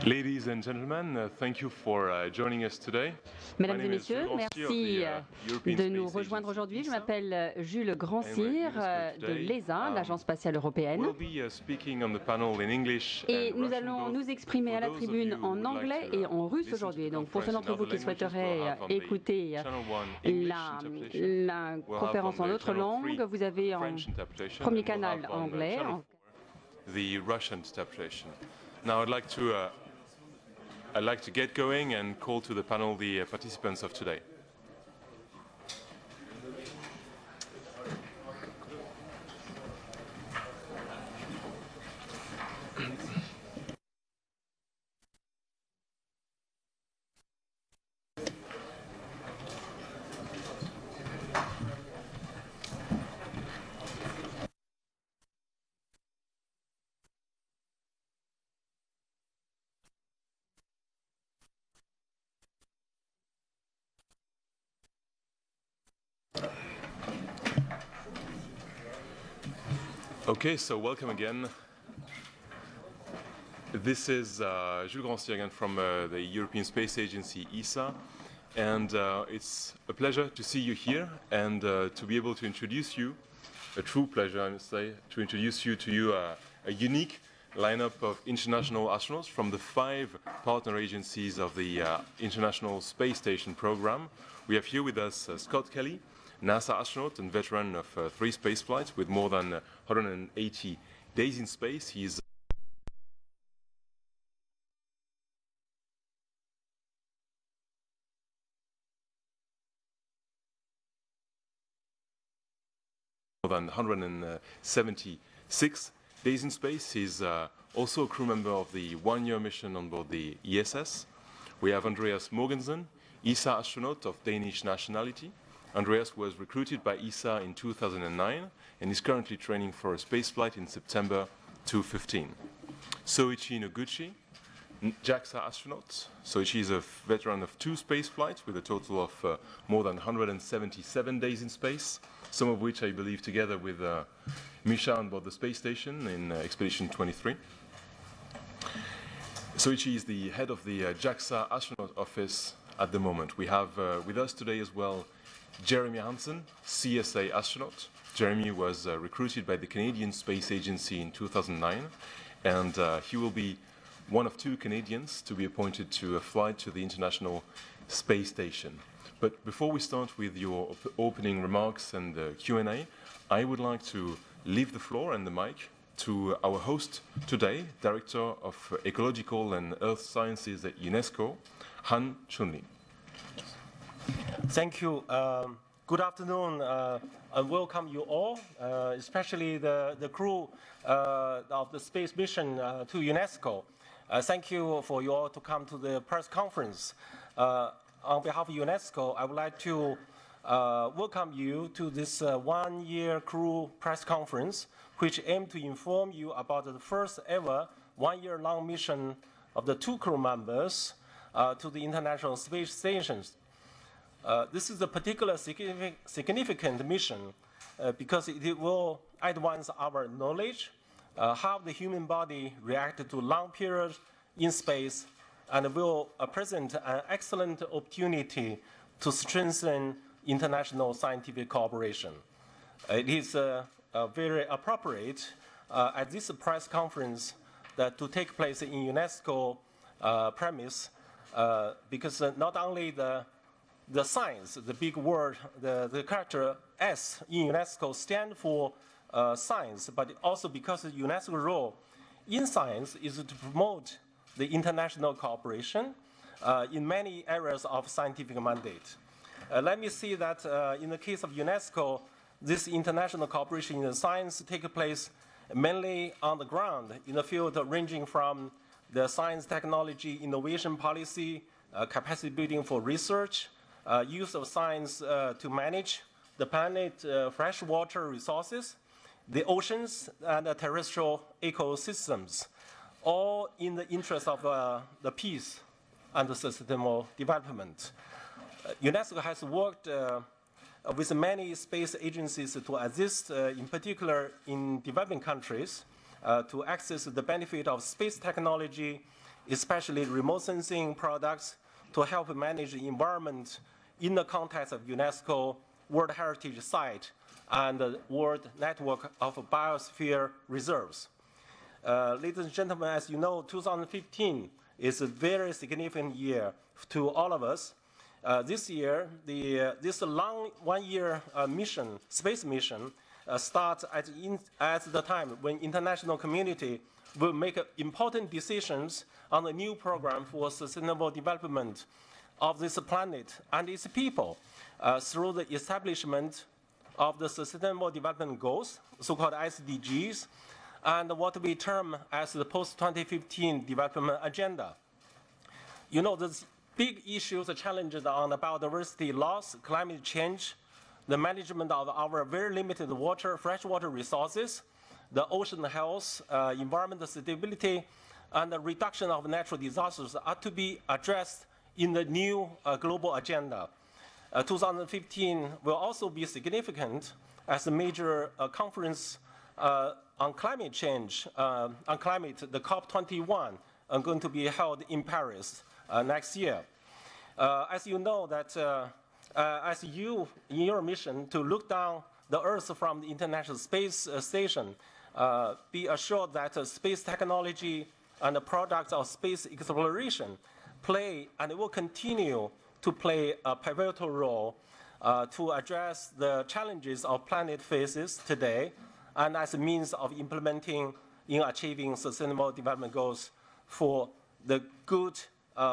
Ladies and gentlemen, thank you for joining us today. Mesdames et messieurs, merci de nous rejoindre aujourd'hui. Je m'appelle Jules Grand-Cyr de l'ESA, l'Agence spatiale européenne. Et nous allons nous exprimer à la tribune en anglais et en russe aujourd'hui. Donc pour ceux d'entre vous qui souhaiteraient écouter la conférence en autre langue, vous avez en premier canal anglais. The Russian interpretation. Now I'd like to get going and call to the panel the participants of today. Okay, so welcome again. This is Jules Grand-Cyr again from the European Space Agency, ESA, and it's a pleasure to see you here and to be able to introduce you, a true pleasure I must say, to introduce you to a unique lineup of international astronauts from the 5 partner agencies of the International Space Station program. We have here with us Scott Kelly, NASA astronaut and veteran of 3 space flights with more than 180 days in space. He's more than 176 days in space. He's also a crew member of the 1-year mission on board the ISS. We have Andreas Mogensen, ESA astronaut of Danish nationality. Andreas was recruited by ESA in 2009 and is currently training for a spaceflight in September 2015. Soichi Noguchi, JAXA astronaut. Soichi is a veteran of 2 spaceflights with a total of more than 177 days in space, some of which I believe together with Misha on board the space station in Expedition 23. Soichi is the head of the JAXA astronaut office at the moment. We have with us today as well Jeremy Hansen, CSA astronaut. Jeremy was recruited by the Canadian Space Agency in 2009, and he will be one of 2 Canadians to be appointed to a flight to the International Space Station. But before we start with your opening remarks and the Q&A, I would like to leave the floor and the mic to our host today, Director of Ecological and Earth Sciences at UNESCO, Han Chunli. Thank you. Good afternoon. I welcome you all, especially the crew of the space mission to UNESCO. Thank you for you all to come to the press conference. On behalf of UNESCO, I would like to welcome you to this 1-year crew press conference, which aims to inform you about the first ever 1-year-long mission of the 2 crew members to the International Space Stations. This is a particularly significant mission because it will advance our knowledge, how the human body reacts to long periods in space, and will present an excellent opportunity to strengthen international scientific cooperation. It is very appropriate at this press conference to take place in UNESCO premise because not only the science, the big word, the character S in UNESCO stand for science, but also because the UNESCO role in science is to promote the international cooperation in many areas of scientific mandate. Let me see that in the case of UNESCO, this international cooperation in science takes place mainly on the ground in the field ranging from the science, technology, innovation policy, capacity building for research, use of science to manage the planet freshwater resources, the oceans, and the terrestrial ecosystems, all in the interest of the peace and the sustainable development. UNESCO has worked with many space agencies to assist, in particular in developing countries, to access the benefit of space technology especially remote sensing products, to help manage the environment in the context of UNESCO World Heritage Site and the World Network of Biosphere Reserves. Ladies and gentlemen, as you know, 2015 is a very significant year to all of us. This year, this long one-year mission, space mission, starts at the time when international community will make important decisions on the new program for sustainable development of this planet and its people through the establishment of the Sustainable Development Goals, so-called SDGs, and what we term as the post-2015 development agenda. You know, there's big issues, challenges on the biodiversity loss, climate change, the management of our very limited water, freshwater resources, the ocean health, environmental stability, and the reduction of natural disasters are to be addressed in the new global agenda. 2015 will also be significant as a major conference on climate change, on climate, the COP21, are going to be held in Paris next year. As you know, that as you, in your mission to look down the Earth from the International Space Station, be assured that space technology and the products of space exploration play and will continue to play a pivotal role to address the challenges our planet faces today and as a means of implementing in achieving sustainable development goals for the good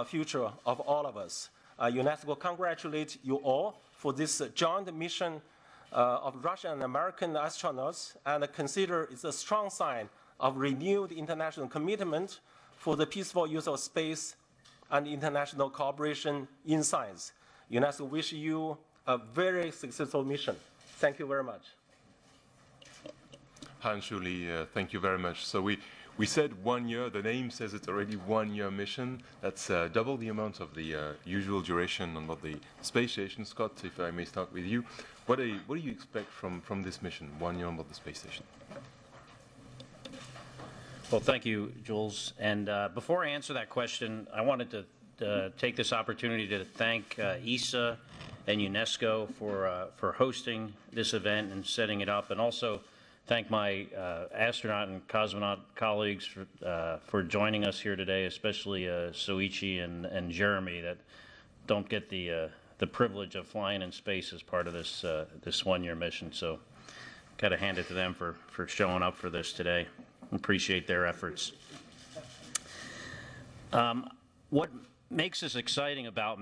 future of all of us. UNESCO congratulates you all for this joint mission of Russian and American astronauts and consider it's a strong sign of renewed international commitment for the peaceful use of space and international cooperation in science. UNESCO wish you a very successful mission. Thank you very much. Hans Julie, thank you very much. So we said 1 year, the name says it's already 1 year mission. That's double the amount of the usual duration on the space station. Scott, if I may start with you, what do you expect from this mission, 1 year on board the space station? Well, thank you, Jules. And before I answer that question, I wanted to take this opportunity to thank ESA and UNESCO for hosting this event and setting it up, and also thank my astronaut and cosmonaut colleagues for joining us here today, especially Soichi and Jeremy, that don't get the privilege of flying in space as part of this this 1 year mission. So, got to hand it to them for showing up for this today. Appreciate their efforts. What makes this exciting about,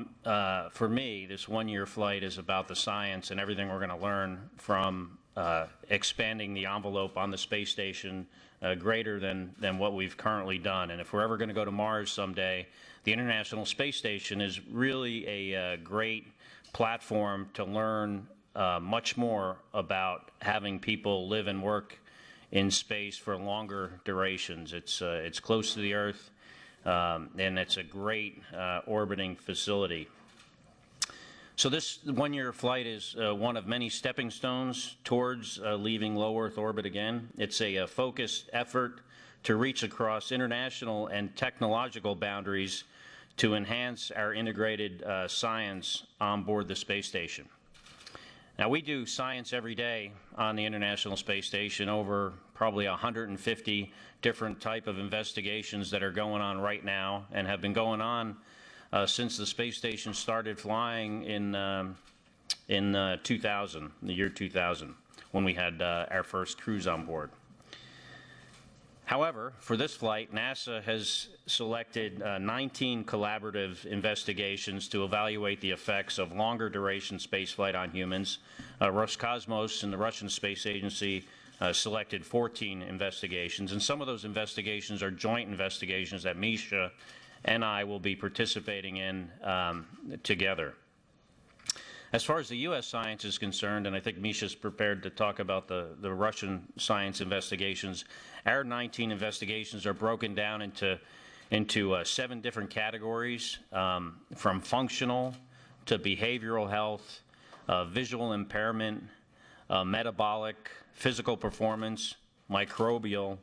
for me, this 1 year flight is about the science and everything we're going to learn from expanding the envelope on the space station greater than what we've currently done. And if we're ever going to go to Mars someday, the International Space Station is really a great platform to learn much more about having people live and work in space for longer durations. It's close to the Earth, and it's a great orbiting facility. So this 1 year flight is one of many stepping stones towards leaving low Earth orbit again. It's a focused effort to reach across international and technological boundaries to enhance our integrated science on board the space station. Now, we do science every day on the International Space Station, over probably 150 different type of investigations that are going on right now and have been going on since the space station started flying in 2000, the year 2000, when we had our first crews on board. However, for this flight, NASA has selected 19 collaborative investigations to evaluate the effects of longer duration spaceflight on humans. Roscosmos and the Russian Space Agency selected 14 investigations, and some of those investigations are joint investigations that Misha and I will be participating in together. As far as the U.S. science is concerned, and I think Misha's prepared to talk about the Russian science investigations, our 19 investigations are broken down into 7 different categories, from functional to behavioral health, visual impairment, metabolic, physical performance, microbial,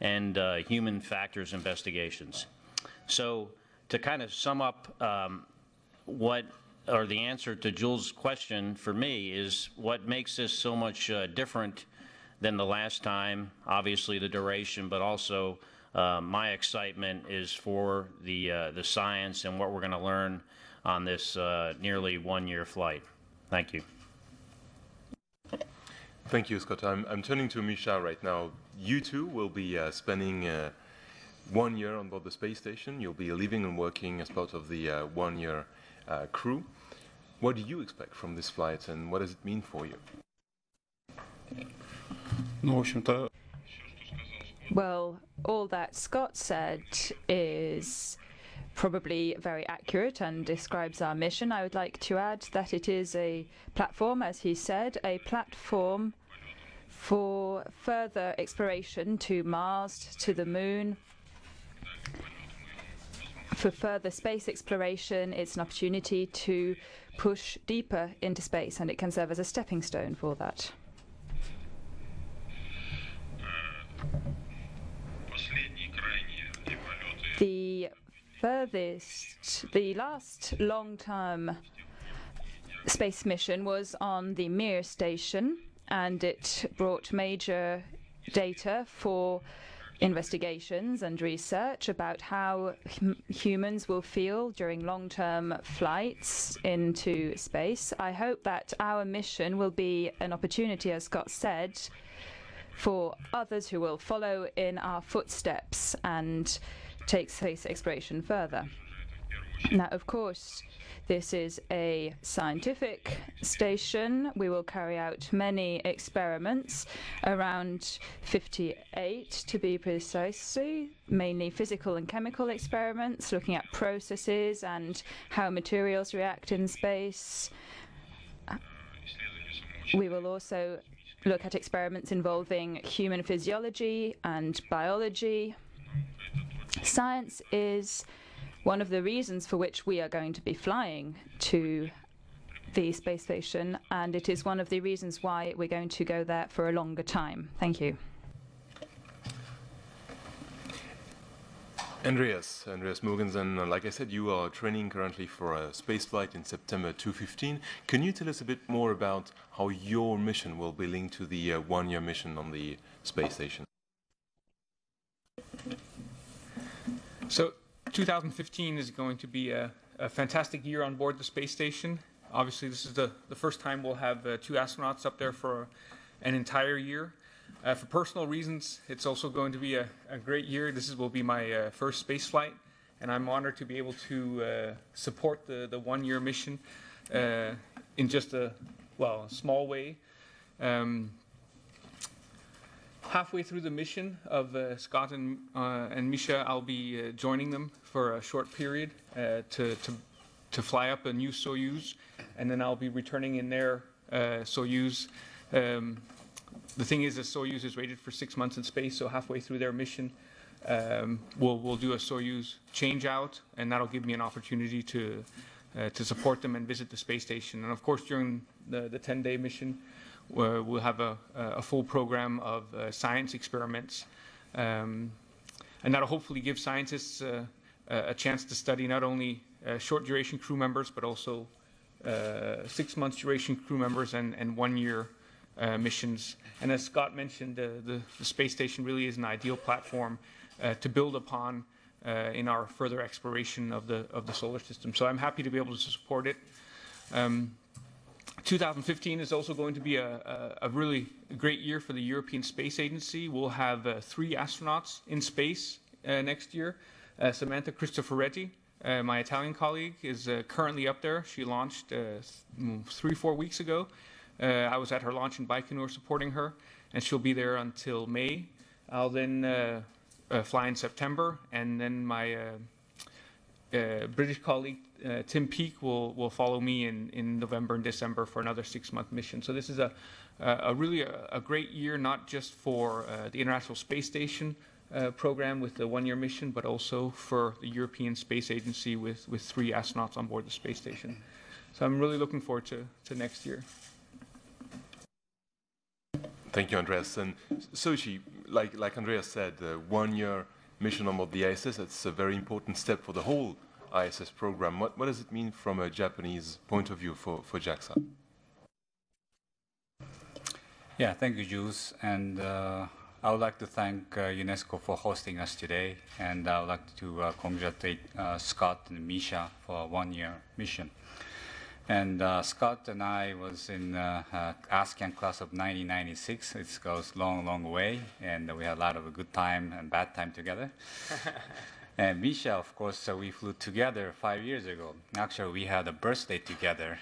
and human factors investigations. So to kind of sum up the answer to Jules' question for me is what makes this so much different than the last time, obviously the duration, but also my excitement is for the science and what we're going to learn on this nearly one-year flight. Thank you. Thank you, Scott. I'm turning to Misha right now. You too will be spending 1 year on board the space station. You'll be living and working as part of the 1 year crew. What do you expect from this flight and what does it mean for you? Well, all that Scott said is probably very accurate and describes our mission. I would like to add that it is a platform, as he said, a platform for further exploration to Mars, to the Moon. For further space exploration, it's an opportunity to push deeper into space, and it can serve as a stepping stone for that. The last long-term space mission was on the Mir station, and it brought major data for investigations and research about how humans will feel during long-term flights into space. I hope that our mission will be an opportunity, as Scott said, for others who will follow in our footsteps and take space exploration further. Now, of course, this is a scientific station. We will carry out many experiments, around 58 to be precise, mainly physical and chemical experiments, looking at processes and how materials react in space. We will also look at experiments involving human physiology and biology. Science is one of the reasons for which we are going to be flying to the space station, and it is one of the reasons why we're going to go there for a longer time. Thank you. Andreas Mogensen, like I said, you are training currently for a spaceflight in September 2015. Can you tell us a bit more about how your mission will be linked to the 1 year mission on the space station? So 2015 is going to be a fantastic year on board the space station. Obviously, this is the first time we'll have 2 astronauts up there for an entire year. For personal reasons, it's also going to be a great year. This will be my first space flight, and I'm honored to be able to support the 1 year mission in just a small way. Halfway through the mission of Scott and Misha, I'll be joining them for a short period to fly up a new Soyuz, and then I'll be returning in their Soyuz. The thing is, the Soyuz is rated for 6 months in space, so halfway through their mission, we'll do a Soyuz change out, and that'll give me an opportunity to support them and visit the space station. And of course, during the 10-day mission, we'll have a full program of science experiments, and that'll hopefully give scientists a chance to study not only short duration crew members, but also 6 months duration crew members and 1 year missions. And as Scott mentioned, the space station really is an ideal platform to build upon in our further exploration of the solar system. So I'm happy to be able to support it. 2015 is also going to be a really great year for the European Space Agency. We'll have 3 astronauts in space next year. Samantha Cristoforetti, my Italian colleague, is currently up there. She launched 3-4 weeks ago. I was at her launch in Baikonur supporting her, and she'll be there until May. I'll then fly in September, and then my British colleague Tim Peake will follow me in November and December for another 6-month mission. So this is a really great year, not just for the International Space Station program with the 1 year mission, but also for the European Space Agency with 3 astronauts on board the space station. So I'm really looking forward to next year. Thank you, Andreas. And Sochi, like Andreas said, 1 year mission on board the ISS. It's a very important step for the whole ISS program. What does it mean from a Japanese point of view for JAXA? Yeah, thank you, Jules. And I would like to thank UNESCO for hosting us today. And I would like to congratulate Scott and Misha for a one-year mission. And Scott and I was in ASEAN class of 1996. It goes long, long way. And we had a lot of good time and bad time together. And Misha, of course, we flew together 5 years ago. Actually, we had a birthday together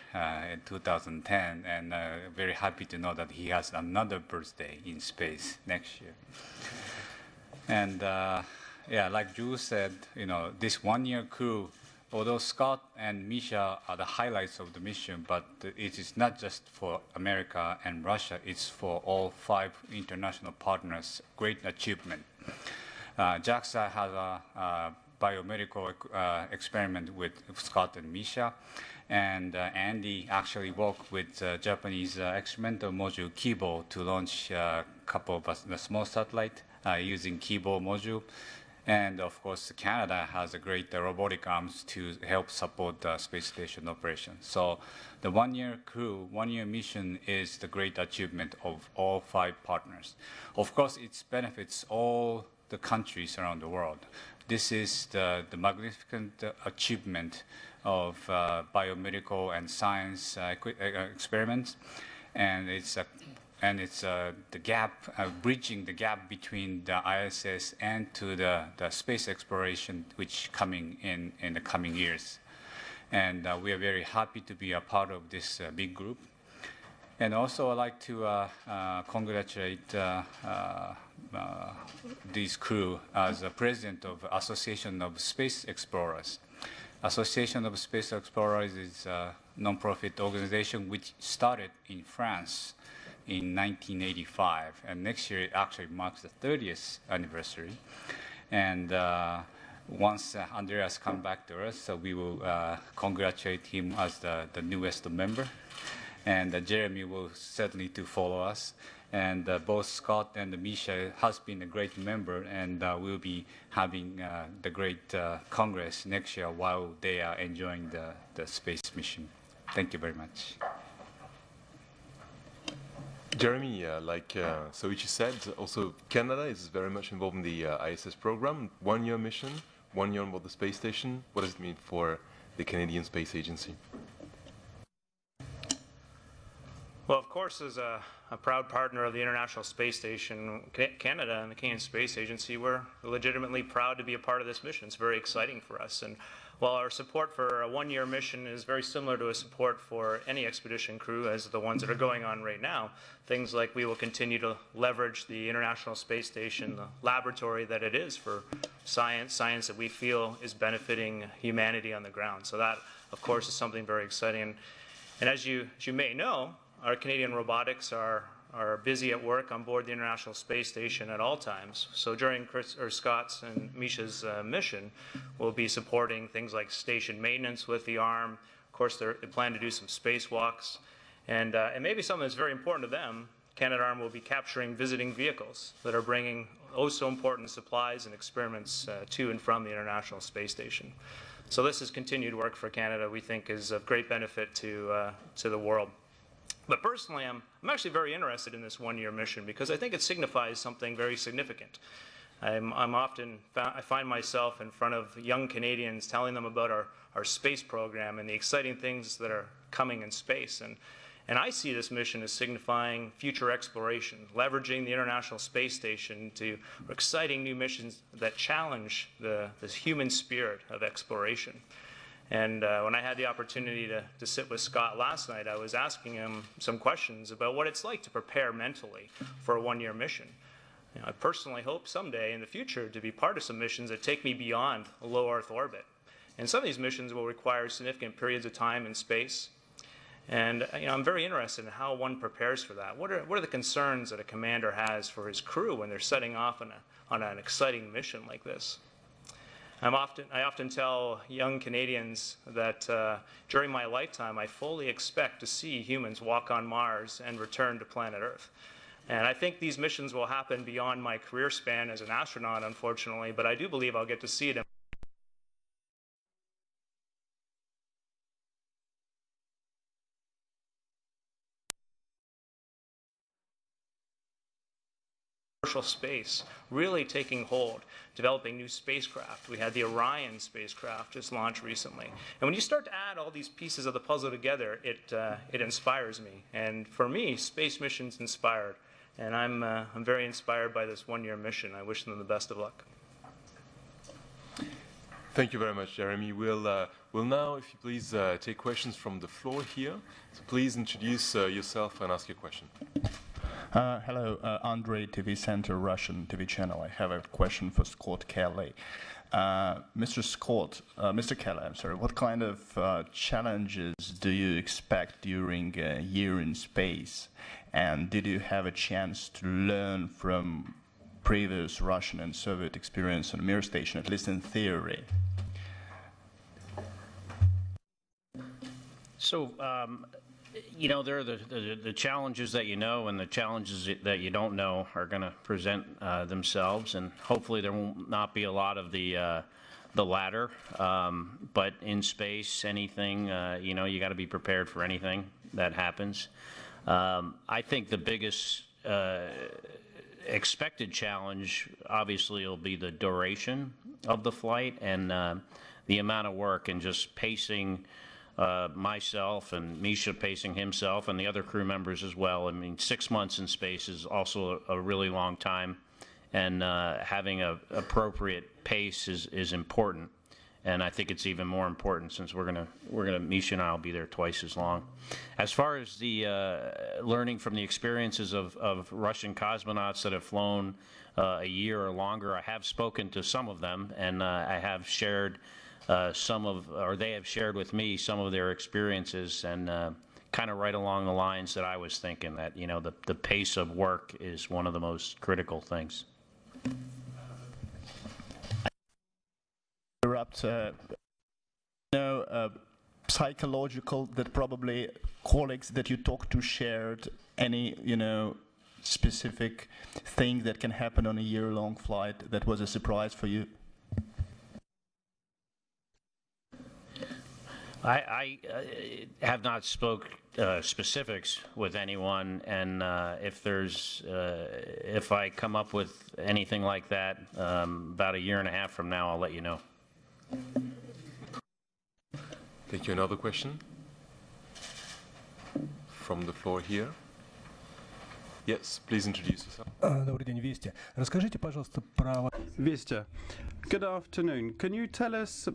in 2010, and very happy to know that he has another birthday in space next year. And yeah, like Jules said, you know, this one-year crew, although Scott and Misha are the highlights of the mission, but it is not just for America and Russia, it's for all 5 international partners. Great achievement. JAXA has a biomedical experiment with Scott and Misha, and Andy actually worked with Japanese experimental module Kibo to launch a couple of the small satellite using Kibo module. And of course, Canada has a great robotic arms to help support the space station operation. So the one-year crew, one-year mission is the great achievement of all 5 partners. Of course, it benefits all the countries around the world. This is the magnificent achievement of biomedical and science experiments, and it's the gap, bridging the gap between the ISS and to the space exploration, which coming in the coming years. And we are very happy to be a part of this big group. And also, I'd like to congratulate this crew as a president of Association of Space Explorers. Association of Space Explorers is a non-profit organization which started in France in 1985, and next year it actually marks the 30th anniversary. And once Andreas comes back to us, so we will congratulate him as the newest member. And Jeremy will certainly to follow us. And both Scott and Misha has been a great member, and we'll be having the great Congress next year while they are enjoying the space mission. Thank you very much. Jeremy, like Soichi said, also Canada is very much involved in the ISS program. One-year mission, 1 year on board the space station. What does it mean for the Canadian Space Agency? Well, of course, as a proud partner of the International Space Station, Canada and the Canadian Space Agency, we're legitimately proud to be a part of this mission. It's very exciting for us. And while our support for a one-year mission is very similar to a support for any expedition crew, as the ones that are going on right now, things like we will continue to leverage the International Space Station, the laboratory that it is for science that we feel is benefiting humanity on the ground. So that, of course, is something very exciting. And as you may know, our Canadian robotics are busy at work on board the International Space Station at all times. So during Scott's and Misha's mission, we'll be supporting things like station maintenance with the arm. Of course, they plan to do some spacewalks. And maybe something that's very important to them, Canadarm will be capturing visiting vehicles that are bringing oh so important supplies and experiments to and from the International Space Station. So this is continued work for Canada we think is of great benefit to the world. But personally, I'm actually very interested in this one-year mission because I think it signifies something very significant. I find myself in front of young Canadians telling them about our space program and the exciting things that are coming in space. And I see this mission as signifying future exploration, leveraging the International Space Station to exciting new missions that challenge this human spirit of exploration. And when I had the opportunity to sit with Scott last night, I was asking him some questions about what it's like to prepare mentally for a one-year mission. You know, I personally hope someday in the future to be part of some missions that take me beyond a low Earth orbit. And some of these missions will require significant periods of time in space. And I'm very interested in how one prepares for that. What are the concerns that a commander has for his crew when they're setting off on an exciting mission like this? I often tell young Canadians that during my lifetime, I fully expect to see humans walk on Mars and return to planet Earth. And I think these missions will happen beyond my career span as an astronaut, unfortunately, but I do believe I'll get to see it in commercial space, really taking hold, developing new spacecraft. We had the Orion spacecraft just launched recently. And when you start to add all these pieces of the puzzle together, it inspires me. And for me, space missions inspired. And I'm very inspired by this one-year mission. I wish them the best of luck. Thank you very much, Jeremy. We'll now, if you please, take questions from the floor here. So please introduce yourself and ask your question. Hello, Andre, TV Center, Russian TV channel. I have a question for Scott Kelly. Mr. Kelly, I'm sorry, what kind of challenges do you expect during a year in space? And did you have a chance to learn from previous Russian and Soviet experience on Mir station, at least in theory? So, you know, there are the challenges that you know, and the challenges that you don't know are going to present themselves, and hopefully there will not be a lot of the latter. But in space, anything, you know, you got to be prepared for anything that happens. I think the biggest expected challenge, obviously, will be the duration of the flight and the amount of work and just pacing. Myself and Misha pacing himself and the other crew members as well. I mean, 6 months in space is also a really long time, and having an appropriate pace is important. And I think it's even more important since Misha and I will be there twice as long. As far as the learning from the experiences of Russian cosmonauts that have flown a year or longer, I have spoken to some of them, and I have shared they have shared with me some of their experiences, and kind of right along the lines that I was thinking, that, you know, the pace of work is one of the most critical things. Interrupt, psychological, that probably colleagues that you talked to shared any, you know, specific thing that can happen on a year-long flight that was a surprise for you? I have not spoke specifics with anyone, and if I come up with anything like that about a year and a half from now, I'll let you know. Thank you. Another question from the floor here. Yes, please introduce yourself. Добрый день, Вести. Расскажите, пожалуйста, про... Vista, good afternoon. Can you tell us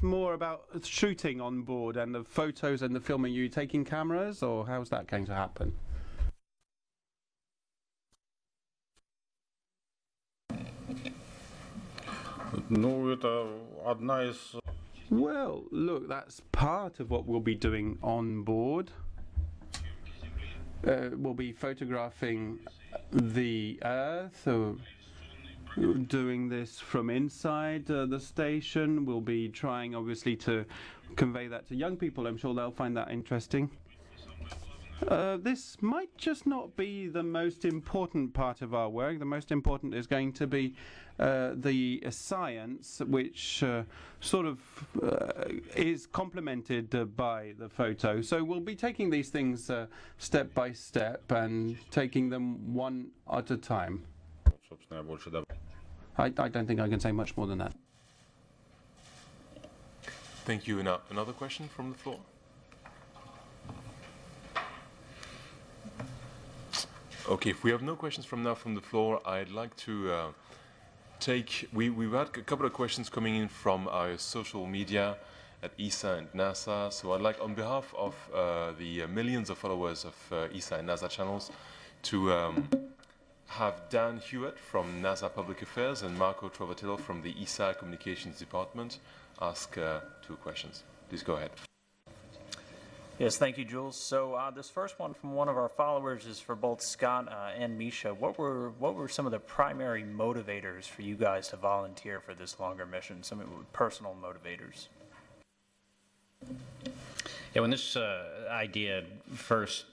more about shooting on board and the photos and the filming? Are you taking cameras, or how's that going to happen? Well, look, that's part of what we'll be doing on board. We'll be photographing the Earth, doing this from inside the station. We'll be trying, obviously, to convey that to young people. I'm sure they'll find that interesting. This might just not be the most important part of our work. The most important is going to be the science, which sort of is complemented by the photo. So we'll be taking these things step by step and taking them one at a time. I don't think I can say much more than that. Thank you. Now, another question from the floor? Okay, if we have no questions from the floor, I'd like to we've had a couple of questions coming in from our social media at ESA and NASA. So I'd like, on behalf of the millions of followers of ESA and NASA channels, to have Dan Hewitt from NASA Public Affairs and Marco Trovatillo from the ESA Communications Department ask 2 questions. Please go ahead. Yes, thank you, Jules. So this first one from one of our followers is for both Scott and Misha. What were some of the primary motivators for you guys to volunteer for this longer mission? Some personal motivators. Yeah, when this idea first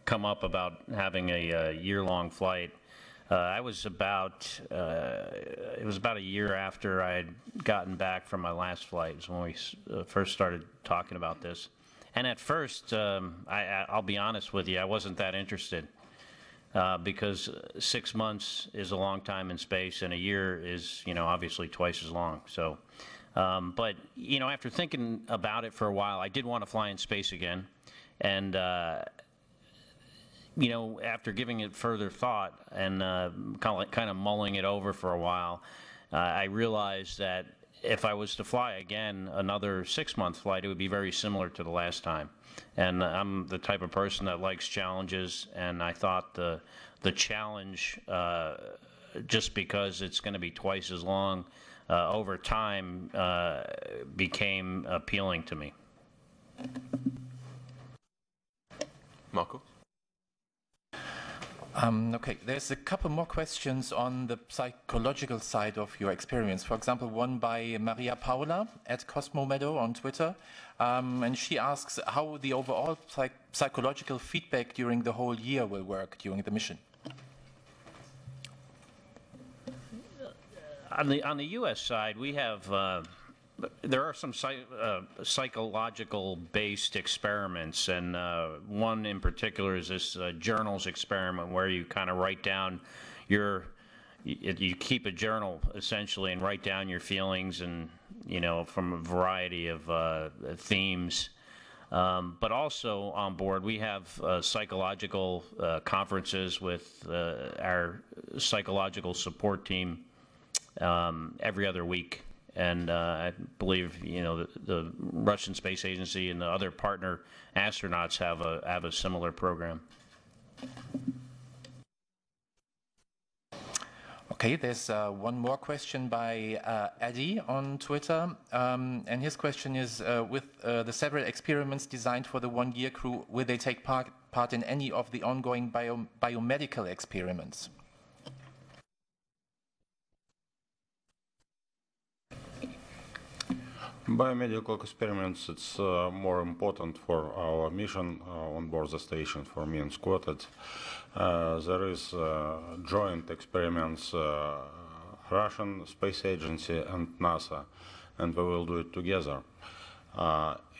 come up about having a year-long flight, it was about a year after I had gotten back from my last flight is when we first started talking about this. And at first, I'll be honest with you, I wasn't that interested because 6 months is a long time in space, and a year is, obviously twice as long. So, but after thinking about it for a while, I did want to fly in space again, and after giving it further thought and kind of mulling it over for a while, I realized that if I was to fly again another 6-month flight, it would be very similar to the last time. And I'm the type of person that likes challenges, and I thought the challenge, just because it's going to be twice as long, over time became appealing to me. Marco? Okay, there's a couple more questions on the psychological side of your experience. For example, one by Maria Paula at Cosmo Meadow on Twitter. And she asks how the overall psychological feedback during the whole year will work during the mission. On the U.S. side, we have there are some psychological-based experiments, and one in particular is this journals experiment where you kind of write down you keep a journal essentially and write down your feelings and from a variety of themes. But also on board we have psychological conferences with our psychological support team every other week. And I believe the Russian Space Agency and the other partner astronauts have a similar program. Okay, there's one more question by Eddie on Twitter, and his question is: with the several experiments designed for the one-year crew, will they take part in any of the ongoing biomedical experiments? Biomedical experiments, it's more important for our mission on board the station for me and Squatted. There is joint experiments, Russian Space Agency and NASA, and we will do it together.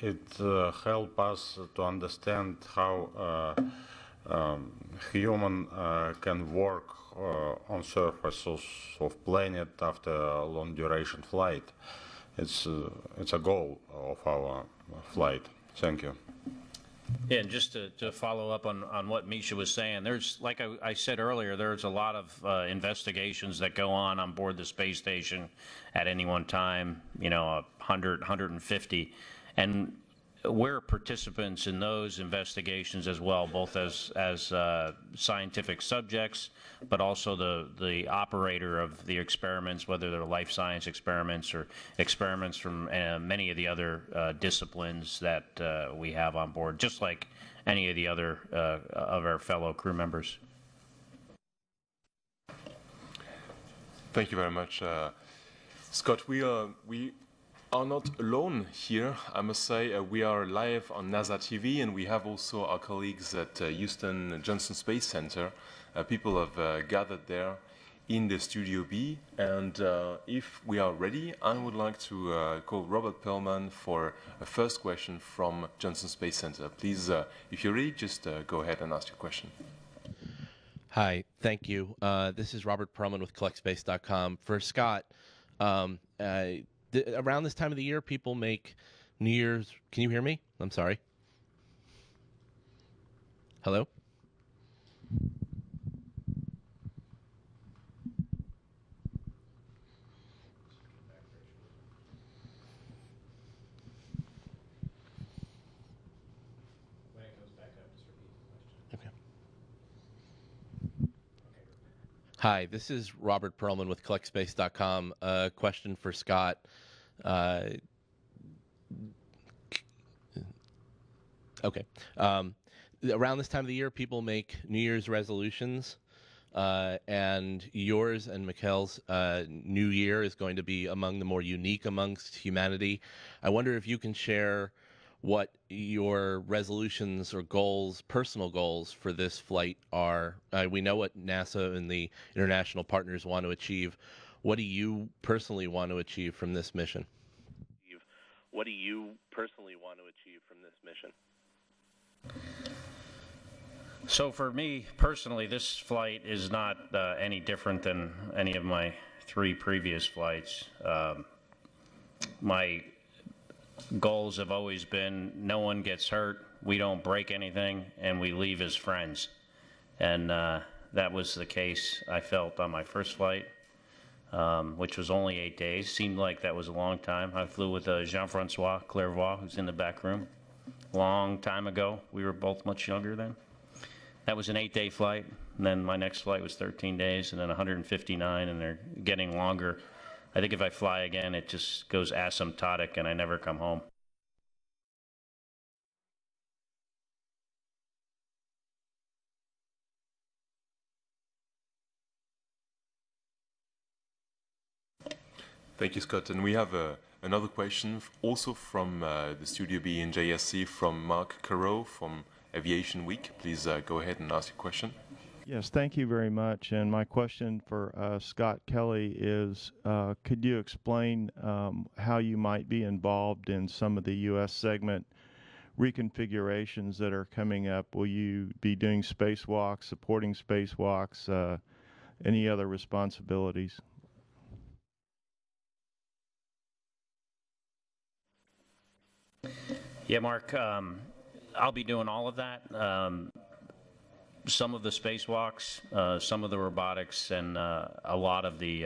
It helps us to understand how human can work on surfaces of planet after a long duration flight. It's a goal of our flight. Thank you. Yeah, and just to follow up on what Misha was saying, there's, like I said earlier, there's a lot of investigations that go on board the space station at any one time, 100, 150. And we're participants in those investigations as well, both as scientific subjects, but also the operator of the experiments, whether they're life science experiments or experiments from many of the other disciplines that we have on board, just like any of the other of our fellow crew members. Thank you very much. Scott, we are not alone here. I must say we are live on NASA TV, and we have also our colleagues at Houston Johnson Space Center. People have gathered there in the Studio B, and if we are ready, I would like to call Robert Perlman for a first question from Johnson Space Center. Please, if you're ready, just go ahead and ask your question. Hi, thank you. This is Robert Perlman with CollectSpace.com. For Scott, around this time of the year, people make New Year's. Can you hear me? I'm sorry. Hello? When it goes back up, just repeat the question. Okay. Hi, this is Robert Perlman with CollectSpace.com. A question for Scott. Okay. Around this time of the year, people make New Year's resolutions, and yours and Mikhail's New Year is going to be among the more unique amongst humanity. I wonder if you can share what your resolutions or goals, personal goals for this flight are. We know what NASA and the international partners want to achieve. What do you personally want to achieve from this mission? What do you personally want to achieve from this mission? So for me personally, this flight is not any different than any of my 3 previous flights. My goals have always been no one gets hurt, we don't break anything, and we leave as friends. And that was the case I felt on my first flight, which was only 8 days. Seemed like that was a long time. I flew with Jean-Francois Clairvoix, who's in the back room. Long time ago. We were both much younger then. That was an 8-day flight, and then my next flight was 13 days, and then 159, and they're getting longer. I think if I fly again, it just goes asymptotic, and I never come home. Thank you, Scott. And we have another question also from the Studio B in JSC from Mark Carreau from Aviation Week. Please go ahead and ask your question. Yes, thank you very much. And my question for Scott Kelly is, could you explain how you might be involved in some of the U.S. segment reconfigurations that are coming up? Will you be doing spacewalks, supporting spacewalks, any other responsibilities? Yeah, Mark, I'll be doing all of that. Some of the spacewalks, some of the robotics, and a lot of the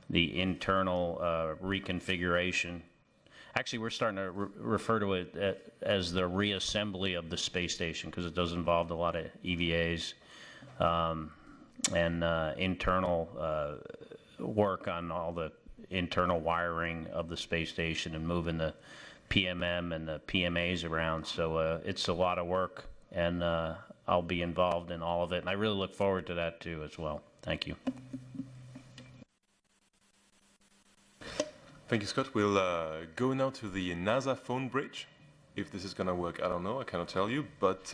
internal reconfiguration. Actually, we're starting to refer to it as the reassembly of the space station because it does involve a lot of EVAs and internal work on all the internal wiring of the space station and moving the PMM and the PMAs around. So it's a lot of work, and I'll be involved in all of it, and I really look forward to that too as well. Thank you. Thank you, Scott. We'll go now to the NASA phone bridge. If this is going to work, I don't know. I cannot tell you, but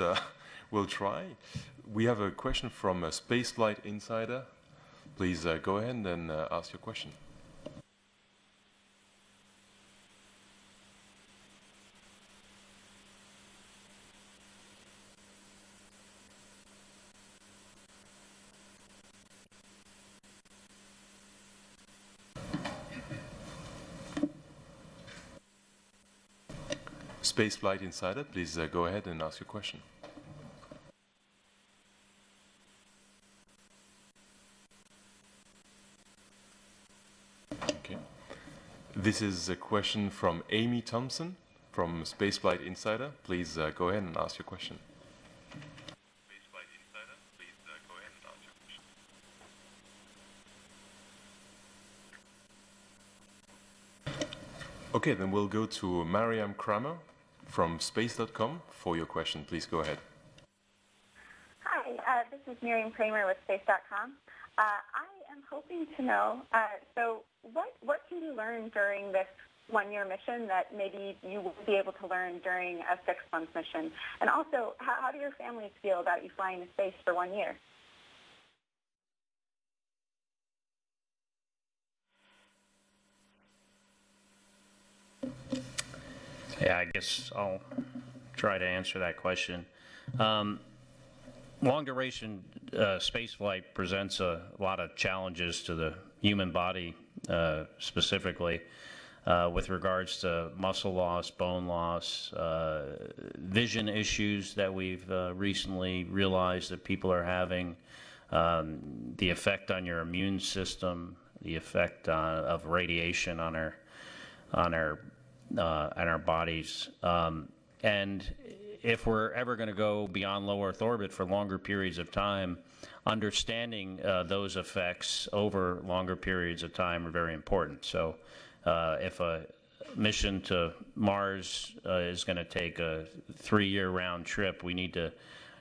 we'll try. We have a question from a Spaceflight Insider. Please go ahead and ask your question. Spaceflight Insider, please go ahead and ask your question. Okay. This is a question from Amy Thompson from Spaceflight Insider. Please go ahead and ask your question. Spaceflight Insider, please go ahead and ask your question. Okay, then we'll go to Mariam Kramer from space.com for your question. Please go ahead. Hi, this is Miriam Kramer with Space.com. I am hoping to know, so what can you learn during this one-year mission that maybe you won't be able to learn during a 6-month mission? And also, how do your families feel about you flying to space for 1 year? Yeah, I guess I'll try to answer that question. Long-duration spaceflight presents a lot of challenges to the human body, specifically with regards to muscle loss, bone loss, vision issues that we've recently realized that people are having, the effect on your immune system, the effect of radiation on our bodies. And if we're ever going to go beyond low Earth orbit for longer periods of time, understanding those effects over longer periods of time are very important. So if a mission to Mars is going to take a 3-year round trip, we need to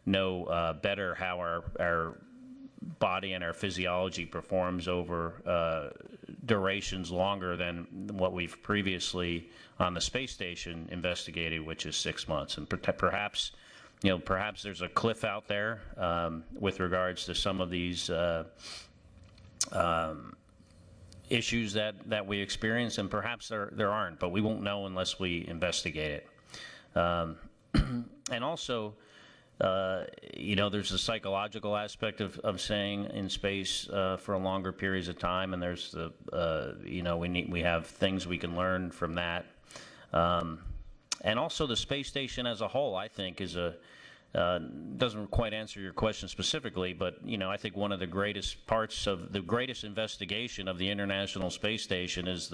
know better how our body and our physiology performs over durations longer than what we've previously on the space station investigated, which is 6 months. And perhaps, perhaps there's a cliff out there with regards to some of these issues that we experience, and perhaps there aren't, but we won't know unless we investigate it. And also, there's a psychological aspect of staying in space for longer periods of time, and there's the, we have things we can learn from that. And also the space station as a whole, I think, is doesn't quite answer your question specifically, but, I think one of the greatest parts of the greatest investigation of the International Space Station is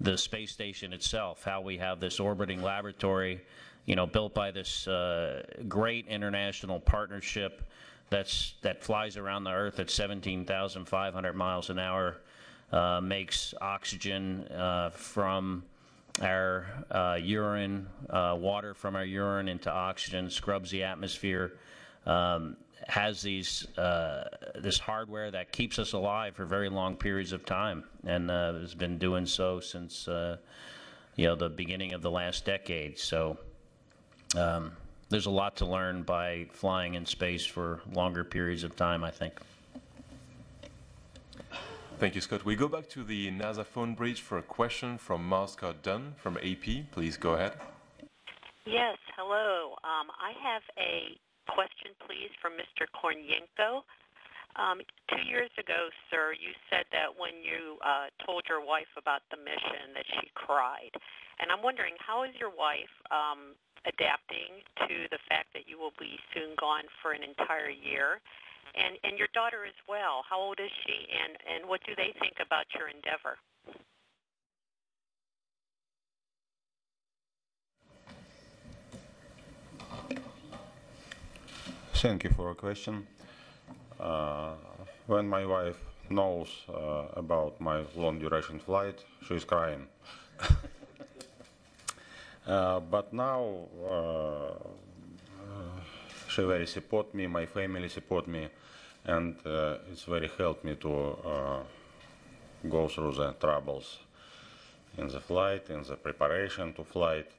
the space station itself, how we have this orbiting laboratory, built by this great international partnership that flies around the Earth at 17,500 miles an hour, makes oxygen from our urine, water from our urine into oxygen, scrubs the atmosphere, has this hardware that keeps us alive for very long periods of time, and has been doing so since the beginning of the last decade. So there's a lot to learn by flying in space for longer periods of time, I think. Thank you, Scott. We go back to the NASA phone bridge for a question from Scott Dunn from AP. Please go ahead. Yes, hello. I have a question, please, from Mr. Kornienko. 2 years ago, sir, you said that when you told your wife about the mission that she cried. And I'm wondering, how is your wife adapting to the fact that you will be soon gone for an entire year? And your daughter as well. How old is she, and what do they think about your endeavor? Thank you for a question. When my wife knows about my long duration flight, she's crying. But now she very support me, my family support me, and it's very helped me to go through the troubles in the flight, in the preparation to flight.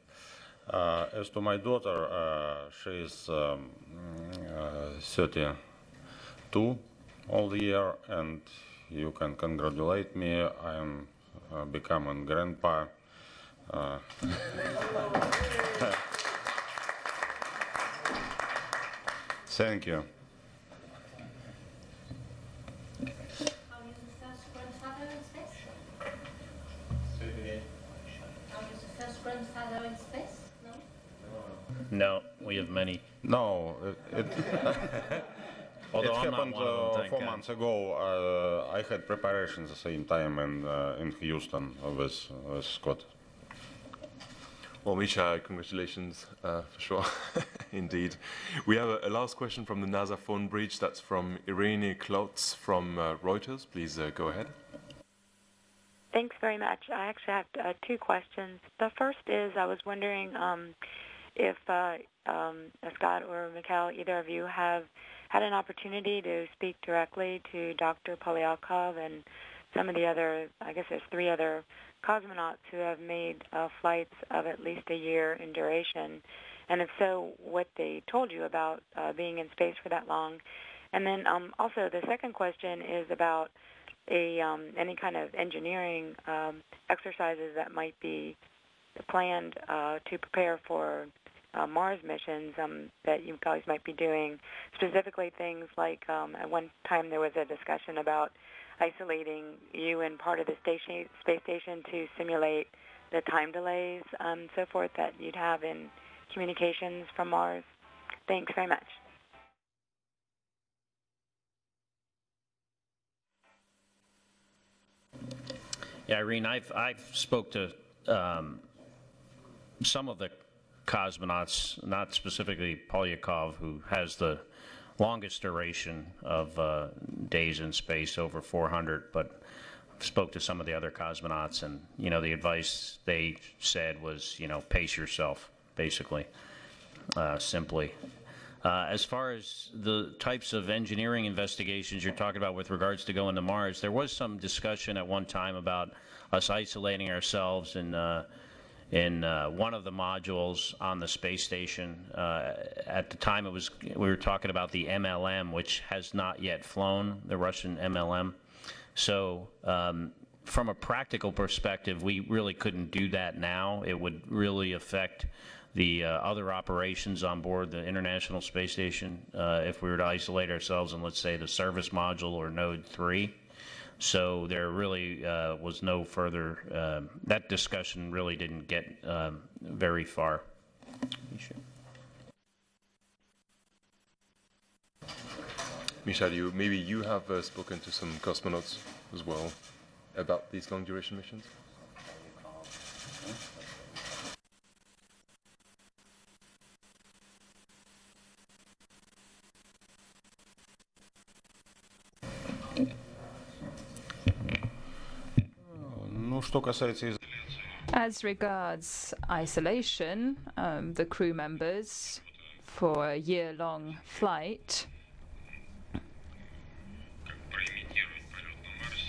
As to my daughter, she is 32 all the year, and you can congratulate me. I am becoming grandpa. Thank you. Are you the first grandfather in space? Are you the first grandfather in space? No? No, we have many. No, Although it I'm happened not one of them, thank 4 God. months ago. I had preparation at the same time in Houston with Scott. Well, Misha, congratulations for sure, indeed. We have a last question from the NASA phone bridge. That's from Irene Klotz from Reuters. Please go ahead. Thanks very much. I actually have two questions. The first is I was wondering if Scott or Mikhail, either of you, have had an opportunity to speak directly to Dr. Polyakov and some of the other, I guess there's 3 other cosmonauts who have made flights of at least a year in duration, and if so, what they told you about being in space for that long. And then also the second question is about any kind of engineering exercises that might be planned to prepare for Mars missions that you guys might be doing, specifically things like at one time there was a discussion about isolating you and part of the space station to simulate the time delays and so forth that you'd have in communications from Mars. Thanks very much. Yeah, Irene, I've spoke to some of the cosmonauts, not specifically Polyakov, who has the longest duration of days in space, over 400, but spoke to some of the other cosmonauts, and the advice they said was pace yourself, basically, simply. As far as the types of engineering investigations you're talking about with regards to going to Mars, there was some discussion at one time about us isolating ourselves in one of the modules on the space station. At the time, we were talking about the MLM, which has not yet flown, the Russian MLM. So from a practical perspective, we really couldn't do that now. It would really affect the other operations on board the International Space Station if we were to isolate ourselves in, let's say, the service module or Node 3. So there really was no further, that discussion really didn't get very far. Misha, maybe you have spoken to some cosmonauts as well about these long duration missions? As regards isolation, the crew members for a year-long flight,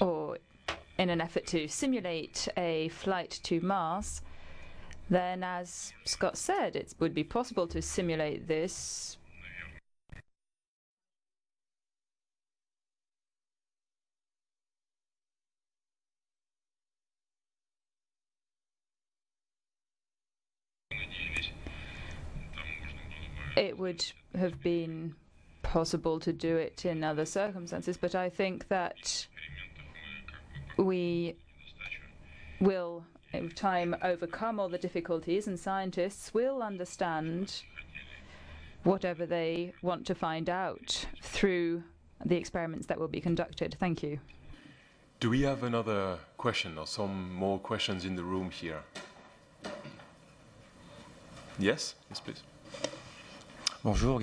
or in an effort to simulate a flight to Mars, then as Scott said, it would be possible to simulate this it would have been possible to do it in other circumstances, but I think that we will, in time, overcome all the difficulties, and scientists will understand whatever they want to find out through the experiments that will be conducted. Thank you. Do we have another question or some more questions in the room here? Yes? Yes, please. Bonjour.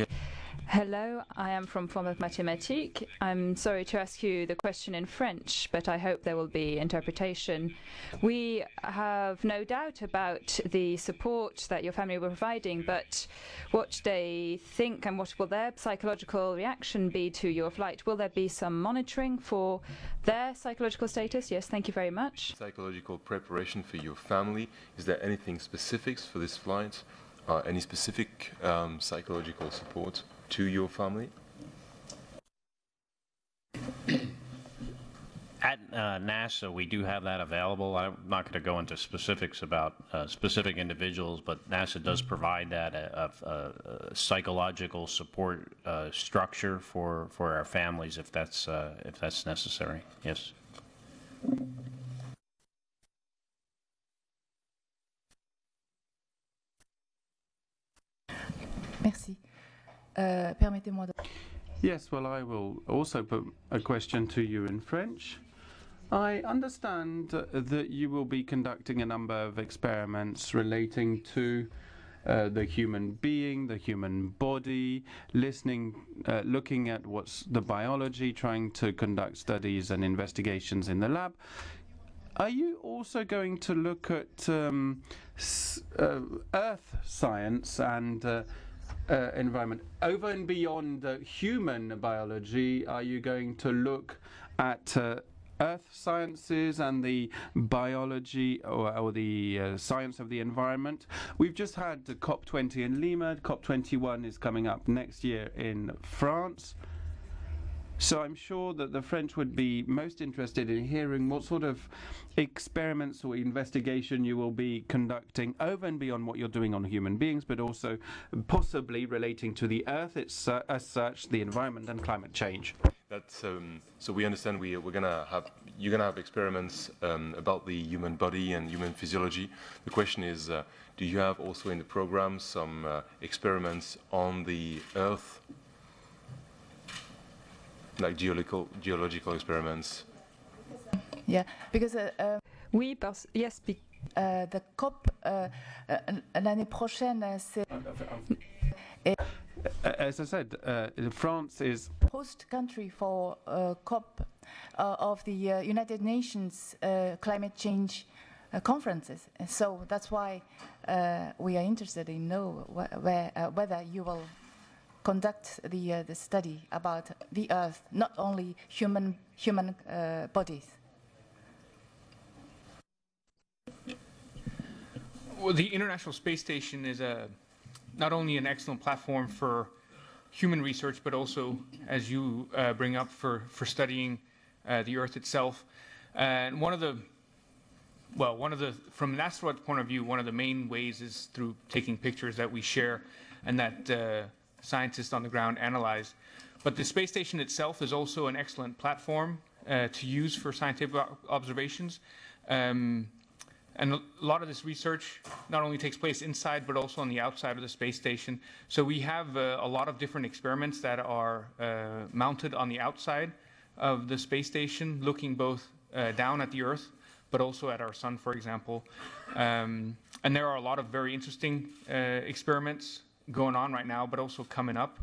Hello, I am from Forme Mathématique. I'm sorry to ask you the question in French, but I hope there will be interpretation. We have no doubt about the support that your family were providing, but what they think and what will their psychological reaction be to your flight? Will there be some monitoring for their psychological status? Yes, thank you very much. Psychological preparation for your family. Is there anything specifics for this flight? Any specific psychological support to your family? At NASA, we do have that available. I'm not going to go into specifics about specific individuals, but NASA does provide that a psychological support structure for our families if that's necessary. Yes. Merci. Permettez-moi de... Yes, well, I will also put a question to you in French. I understand that you will be conducting a number of experiments relating to the human being, the human body, looking at what's the biology, trying to conduct studies and investigations in the lab. Are you also going to look at Earth science and environment? Over and beyond human biology, are you going to look at Earth sciences and the biology or the science of the environment? We've just had the COP20 in Lima. COP21 is coming up next year in France. So I'm sure that the French would be most interested in hearing what sort of experiments or investigation you will be conducting over and beyond what you're doing on human beings, but also possibly relating to the Earth as such, the environment and climate change. That's so we understand you're gonna have experiments about the human body and human physiology. The question is, do you have also in the program some experiments on the Earth? Like geological experiments. Yeah, because oui, yes. The COP l'année prochaine, c'est. As I said, France is host country for COP of the United Nations climate change conferences. So that's why we are interested in know whether you will conduct the study about the Earth, not only human bodies? Well, the International Space Station is not only an excellent platform for human research, but also, as you bring up, for studying the Earth itself. And from an astronaut point of view, one of the main ways is through taking pictures that we share and that scientists on the ground analyze. But the space station itself is also an excellent platform to use for scientific observations. And a lot of this research not only takes place inside, but also on the outside of the space station. So we have a lot of different experiments that are mounted on the outside of the space station, looking both down at the Earth, but also at our sun, for example. And there are a lot of very interesting experiments going on right now, but also coming up.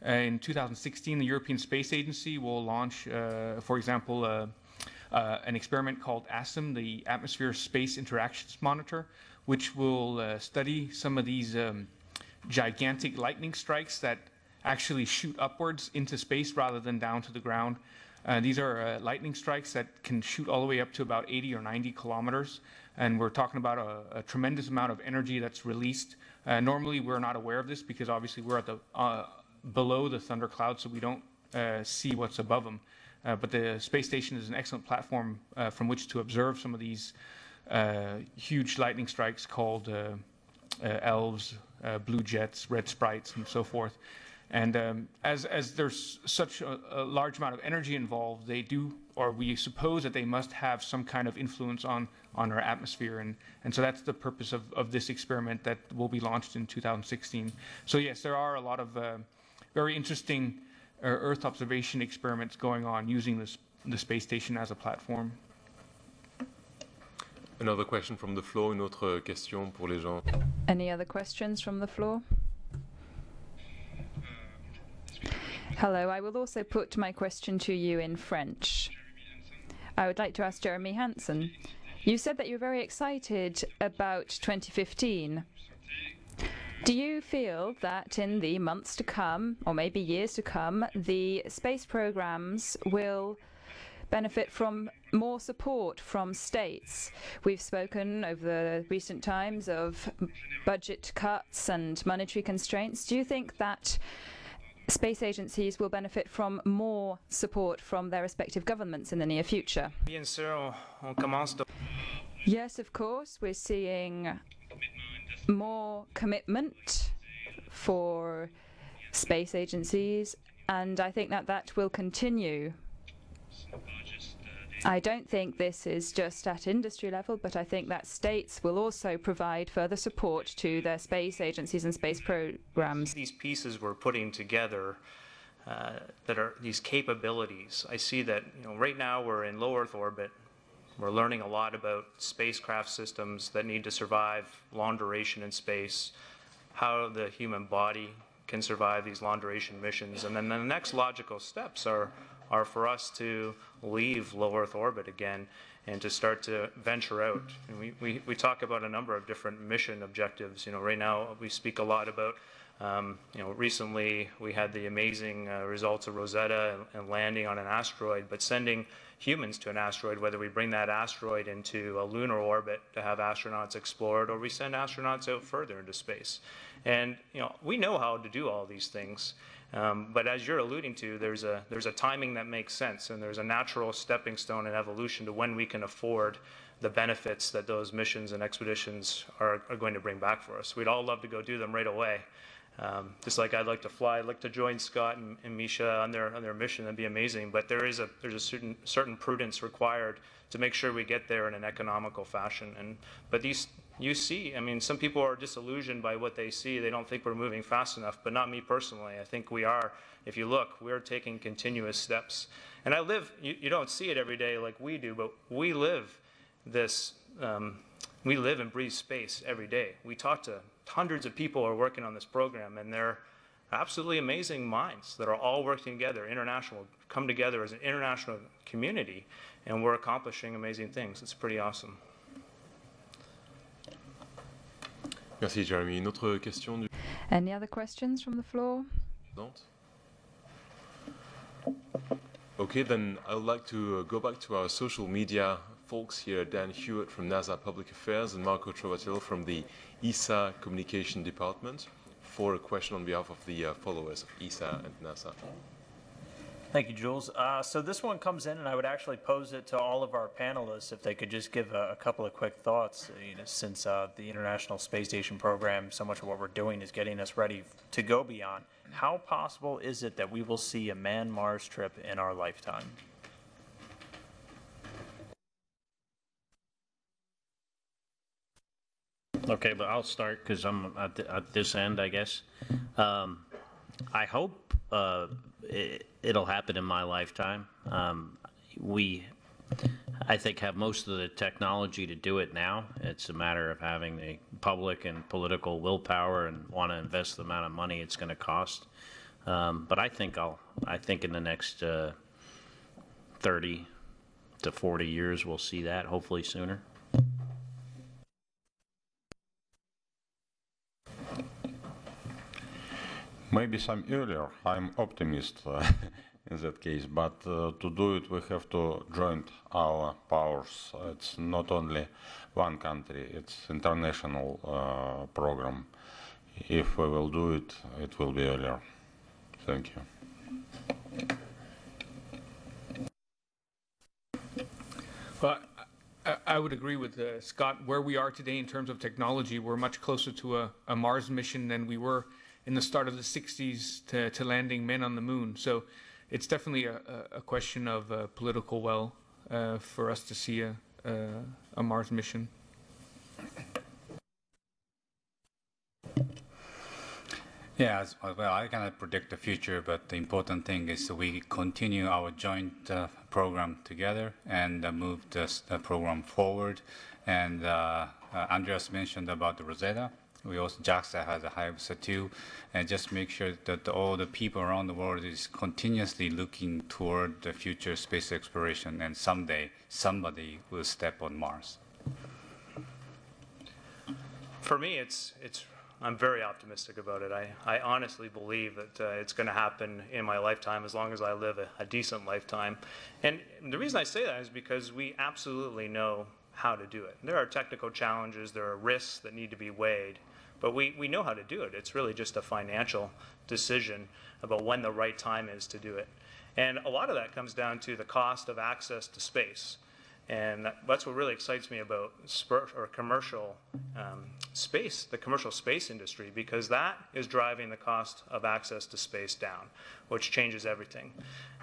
In 2016, the European Space Agency will launch, for example, an experiment called ASIM, the Atmosphere Space Interactions Monitor, which will study some of these gigantic lightning strikes that actually shoot upwards into space rather than down to the ground. These are lightning strikes that can shoot all the way up to about 80 or 90 kilometers, and we're talking about a tremendous amount of energy that's released. Normally, we're not aware of this because obviously we're at the below the thundercloud, so we don't see what's above them. But the space station is an excellent platform from which to observe some of these huge lightning strikes called elves, blue jets, red sprites, and so forth. And as there's such a large amount of energy involved, they do, or we suppose that they must have some kind of influence on our atmosphere. And so that's the purpose of this experiment that will be launched in 2016. So yes, there are a lot of very interesting Earth observation experiments going on using the space station as a platform. Another question from the floor, une autre question pour les gens. Any other questions from the floor? Hello, I will also put my question to you in French. I would like to ask Jeremy Hansen. You said that you're very excited about 2015. Do you feel that in the months to come, or maybe years to come, the space programs will benefit from more support from states? We've spoken over the recent times of budget cuts and monetary constraints. Do you think that space agencies will benefit from more support from their respective governments in the near future? Yes, of course. We're seeing more commitment for space agencies, and I think that will continue. I don't think this is just at industry level, but I think that states will also provide further support to their space agencies and space programs. These pieces we're putting together that are these capabilities, I see that right now we're in low Earth orbit. We're learning a lot about spacecraft systems that need to survive long duration in space, how the human body can survive these long duration missions. And then the next logical steps are for us to leave low Earth orbit again and to start to venture out. And we talk about a number of different mission objectives. Right now we speak a lot about recently we had the amazing results of Rosetta and landing on an asteroid, but sending humans to an asteroid, whether we bring that asteroid into a lunar orbit to have astronauts explore it, or we send astronauts out further into space. And we know how to do all these things, but as you're alluding to, there's a timing that makes sense, and there's a natural stepping stone in evolution to when we can afford the benefits that those missions and expeditions are going to bring back for us. We'd all love to go do them right away. Just like I'd like to fly, I'd like to join Scott and Misha on their mission. That'd be amazing. But there's a certain prudence required to make sure we get there in an economical fashion. But these, you see, I mean, some people are disillusioned by what they see. They don't think we're moving fast enough. But not me personally. I think we are. If you look, we're taking continuous steps. And I live. You don't see it every day like we do, but we live this. We live and breathe space every day. We talk to hundreds of people who are working on this program, and they're absolutely amazing minds that are all working together, come together as an international community, and we're accomplishing amazing things. It's pretty awesome. Merci, Jeremy. Une autre question? Any other questions from the floor? Don't? Okay, then I would like to go back to our social media folks here, Dan Hewitt from NASA Public Affairs and Marco Trovatillo from the ESA Communication Department for a question on behalf of the followers of ESA and NASA. Thank you, Jules. So this one comes in, and I would actually pose it to all of our panelists if they could just give a couple of quick thoughts. Since the International Space Station program, so much of what we're doing is getting us ready to go beyond. How possible is it that we will see a manned Mars trip in our lifetime? Okay, but I'll start because I'm at this end, I guess. I hope it'll happen in my lifetime. I think, have most of the technology to do it now. It's a matter of having the public and political willpower and want to invest the amount of money it's going to cost. But I think in the next 30 to 40 years we'll see that, hopefully sooner. Maybe some earlier. I'm optimist in that case, but to do it we have to join our powers. It's not only one country, it's international program. If we will do it, it will be earlier. Thank you. Well, I would agree with Scott. Where we are today in terms of technology, we're much closer to a Mars mission than we were in the start of the 60s to landing men on the moon. So it's definitely a question of political will for us to see a Mars mission. Yeah, well, I cannot predict the future, but the important thing is we continue our joint program together and move this program forward. And Andreas mentioned about the Rosetta. We also, JAXA has a Hayabusa 2, and just make sure that all the people around the world is continuously looking toward the future space exploration, and someday somebody will step on Mars. For me, I'm very optimistic about it. I honestly believe that it's going to happen in my lifetime, as long as I live a decent lifetime. And the reason I say that is because we absolutely know how to do it. There are technical challenges, there are risks that need to be weighed, but we know how to do it. It's really just a financial decision about when the right time is to do it. And a lot of that comes down to the cost of access to space. And that's what really excites me about commercial space, the commercial space industry, because that is driving the cost of access to space down, which changes everything.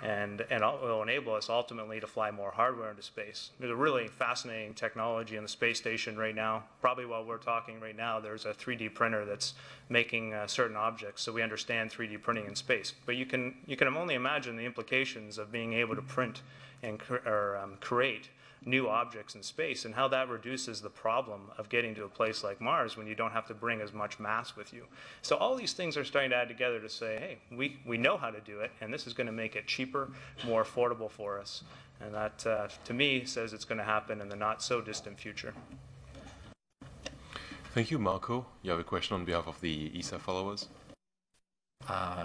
And it will enable us ultimately to fly more hardware into space. There's a really fascinating technology in the space station right now. Probably while we're talking right now, there's a 3D printer that's making certain objects, so we understand 3D printing in space. But you can only imagine the implications of being able to print and create new objects in space, and how that reduces the problem of getting to a place like Mars when you don't have to bring as much mass with you. So all these things are starting to add together to say, hey, we know how to do it, and this is going to make it cheaper, more affordable for us. And that, to me, says it's going to happen in the not-so-distant future. Thank you, Marco. You have a question on behalf of the ESA followers?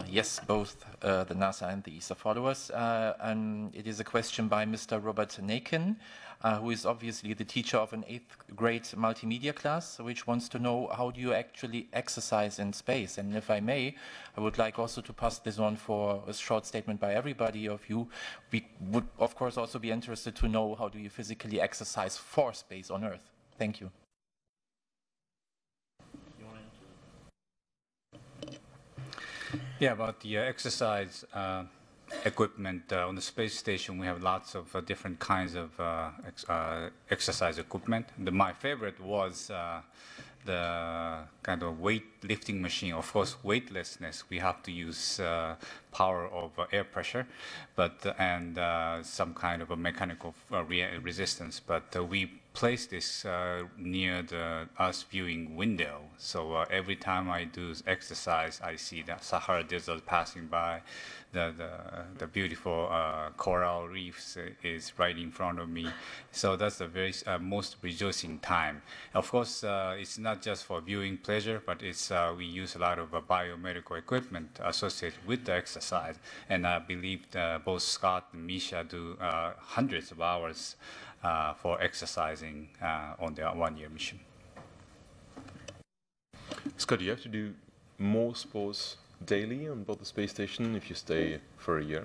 Yes, both the NASA and the ESA followers. And it is a question by Mr. Robert Nakin, who is obviously the teacher of an 8th grade multimedia class, which wants to know, how do you actually exercise in space? And if I may, I would like also to pass this on for a short statement by everybody of you. We would, of course, also be interested to know, how do you physically exercise for space on Earth? Thank you. Yeah, about the exercise equipment on the space station, we have lots of different kinds of exercise equipment. My favorite was the kind of weightlifting machine. Of course, weightlessness, we have to use power of air pressure, but and some kind of a mechanical resistance. But we placed this near the Earth viewing window. So every time I do exercise, I see the Sahara Desert passing by. The beautiful coral reefs is right in front of me. So that's the very most rejoicing time. Of course, it's not just for viewing pleasure, but it's we use a lot of biomedical equipment associated with the exercise. And I believe both Scott and Misha do hundreds of hours for exercising on their one-year mission. Scott, do you have to do more sports daily on board the space station if you stay for a year?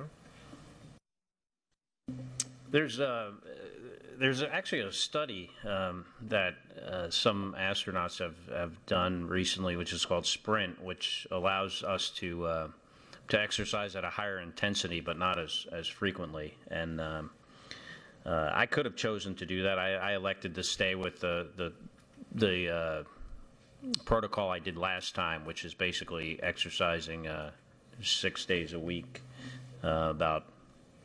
There's actually a study that some astronauts have done recently, which is called Sprint, which allows us to exercise at a higher intensity, but not as frequently. And I could have chosen to do that. I elected to stay with the protocol I did last time, which is basically exercising 6 days a week, about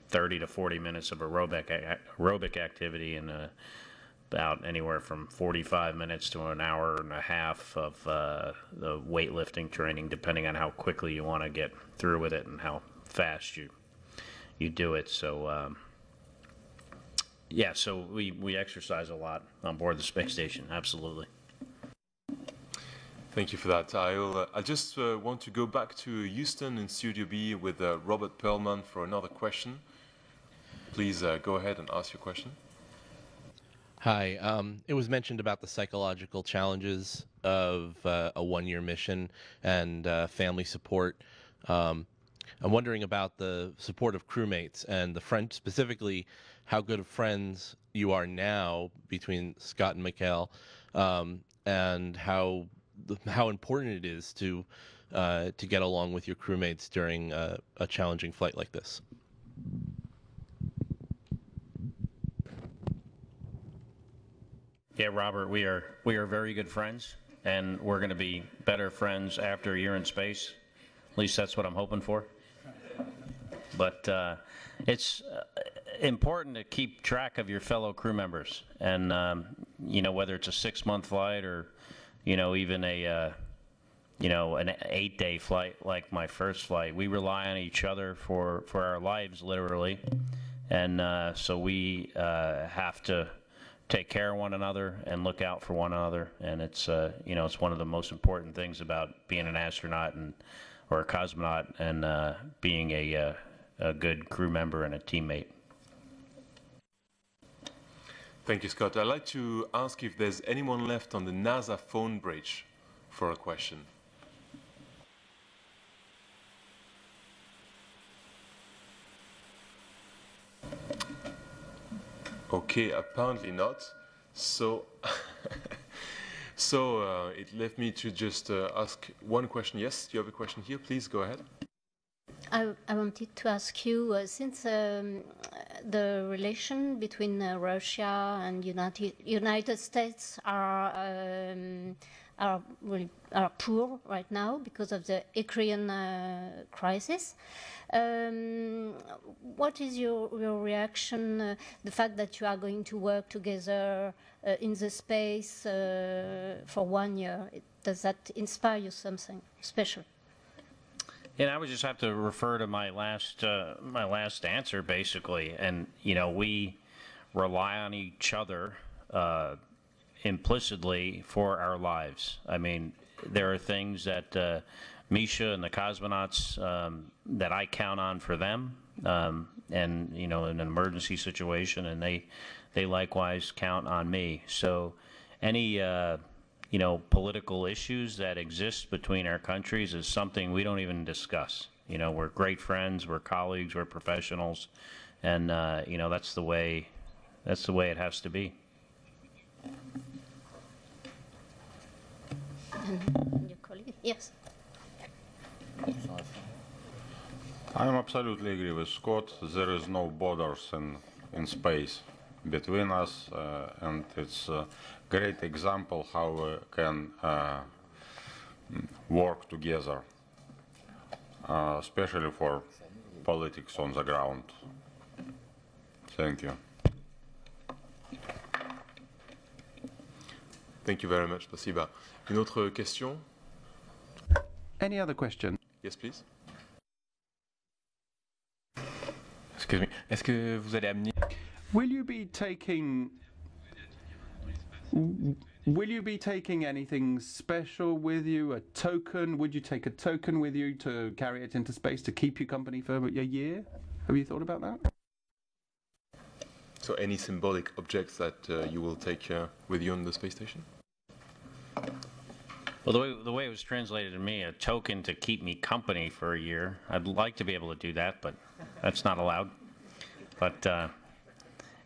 30 to 40 minutes of aerobic activity, and about anywhere from 45 minutes to an hour and a half of the weightlifting training, depending on how quickly you want to get through with it and how fast you do it. So yeah, so we exercise a lot on board the space station, absolutely. Thank you for that. I just want to go back to Houston in Studio B with Robert Perlman for another question. Please go ahead and ask your question. Hi. It was mentioned about the psychological challenges of a one-year mission and family support. I'm wondering about the support of crewmates and the friend, specifically how good of friends you are now between Scott and Mikhail, and how important it is to get along with your crewmates during a challenging flight like this. Yeah, Robert, we are very good friends, and we're going to be better friends after a year in space. At least that's what I'm hoping for. But it's important to keep track of your fellow crew members, and you know, whether it's a 6-month flight or even an 8-day flight like my first flight, we rely on each other for our lives, literally, and so we have to take care of one another and look out for one another, and it's it's one of the most important things about being an astronaut or a cosmonaut, and being a good crew member and a teammate. Thank you, Scott. I'd like to ask if there's anyone left on the NASA phone bridge for a question. Okay, apparently not. So, it left me to just ask one question. Yes, you have a question here. Please go ahead. I wanted to ask you, since the relation between Russia and United States are poor right now because of the Ukraine crisis. What is your reaction, the fact that you are going to work together in the space for 1 year? Does that inspire you something special? And I would just have to refer to my last answer, basically. And we rely on each other implicitly for our lives. I mean, there are things that Misha and the cosmonauts that I count on for them, and in an emergency situation, and they likewise count on me. So any political issues that exist between our countries is something we don't even discuss. We're great friends, we're colleagues, we're professionals, and that's the way it has to be. And your colleague? Yes. I absolutely agree with Scott. There is no borders in space between us, and it's a great example how we can work together, especially for politics on the ground. Thank you. Thank you very much, Spasiba. Une autre question? Any other question? Yes, please. Excuse me. Est-ce que vous allez amener... Will you be taking anything special with you? A token? Would you take a token with you to carry it into space to keep you company for a year? Have you thought about that? So any symbolic objects that you will take with you on the space station? Well, the way it was translated to me, a token to keep me company for a year. I'd like to be able to do that, but that's not allowed. But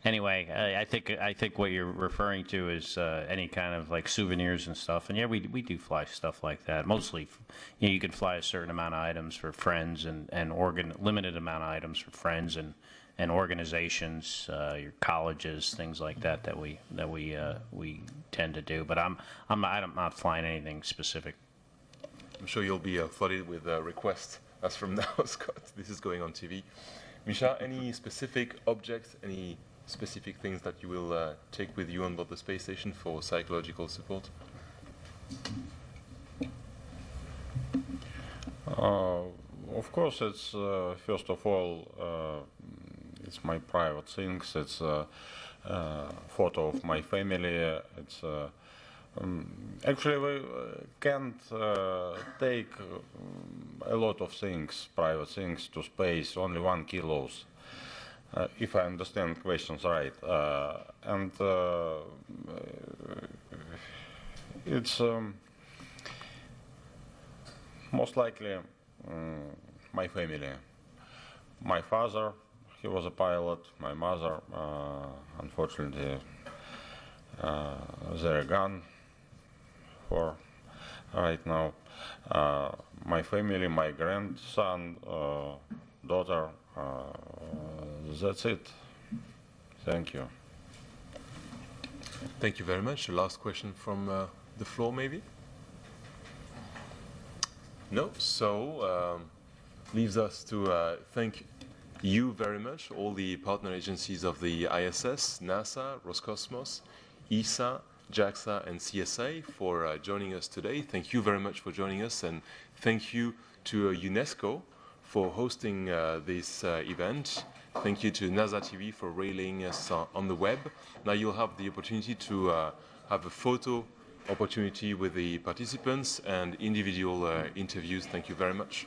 anyway, I think what you're referring to is any kind of like souvenirs and stuff. And yeah, we do fly stuff like that. Mostly, you can fly a certain amount of items for friends and limited amount of items for friends and organizations, your colleges, things like that we tend to do. But I'm not flying anything specific. I'm sure you'll be flooded with requests as from now, Scott. This is going on TV. Misha, any specific objects, any specific things that you will take with you on board the space station for psychological support? Of course, it's first of all, it's my private things. It's a photo of my family. It's actually we can't take a lot of things, private things, to space. Only 1 kilo, if I understand questions right. And it's most likely my family. My father, he was a pilot. My mother, unfortunately, they're gone for right now. My family, my grandson, daughter, that's it. Thank you. Thank you very much. The last question from the floor, maybe? No? So, leaves us to thank you very much, all the partner agencies of the ISS, NASA, Roscosmos, ESA, JAXA and CSA for joining us today. Thank you very much for joining us, and thank you to UNESCO for hosting this event. Thank you to NASA TV for railing us on the web. Now you'll have the opportunity to have a photo opportunity with the participants and individual interviews. Thank you very much.